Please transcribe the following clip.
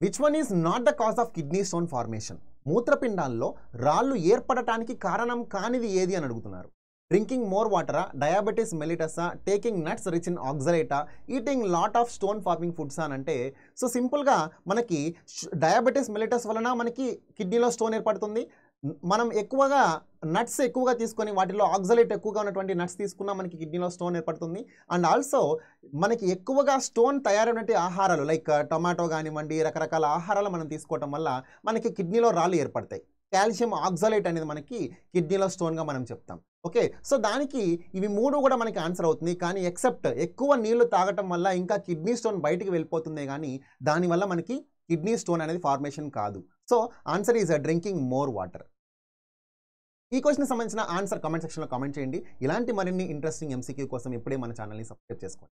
Which one is not the cause of kidney stone formation? మూత్రపిండాల్లో రాళ్ళు ఏర్పడటానికి కారణం కానిది ఏది అని అడుగుతున్నారు. డ్రింకింగ్ మోర్ వాటరా, డయాబెటీస్ మెలిటసా, టేకింగ్ నట్స్ రిచ్ ఇన్ ఆక్సలేటా, eating lot of stone forming foods అని అంటే, సో సింపుల్గా మనకి డయాబెటీస్ మెలిటస్ వలన మనకి కిడ్నీలో స్టోన్ ఏర్పడుతుంది. మనం ఎక్కువగా నట్స్ ఎక్కువగా తీసుకొని వాటిలో ఆక్సలేట్ ఎక్కువగా ఉన్నటువంటి నట్స్ తీసుకున్నా మనకి కిడ్నీలో స్టోన్ ఏర్పడుతుంది. అండ్ ఆల్సో మనకి ఎక్కువగా స్టోన్ తయారైనటువంటి ఆహారాలు లైక్ టొమాటో కానివ్వండి, రకరకాల ఆహారాలు మనం తీసుకోవటం వల్ల మనకి కిడ్నీలో రాళ్ళు ఏర్పడతాయి. కాల్షియం ఆక్సలేట్ అనేది మనకి కిడ్నీలో స్టోన్గా మనం చెప్తాం. ఓకే, సో దానికి ఇవి మూడు కూడా మనకి ఆన్సర్ అవుతుంది. కానీ ఎక్సెప్ట్ ఎక్కువ నీళ్లు తాగటం వల్ల ఇంకా కిడ్నీ స్టోన్ బయటికి వెళ్ళిపోతుంది, కానీ దానివల్ల మనకి కిడ్నీ స్టోన్ అనేది ఫార్మేషన్ కాదు. So answer is drinking more water. ఈ క్వశ్చన్కి సంబంధించిన ఆన్సర్ కామెంట్ సెక్షన్లో కామెంట్ చేయండి. ఇలాంటి మరిన్ని ఇంట్రెస్టింగ్ ఎంసీక్యూ కోసం ఇప్పుడే మన ఛానల్ని సబ్స్క్రైబ్ చేసుకోండి.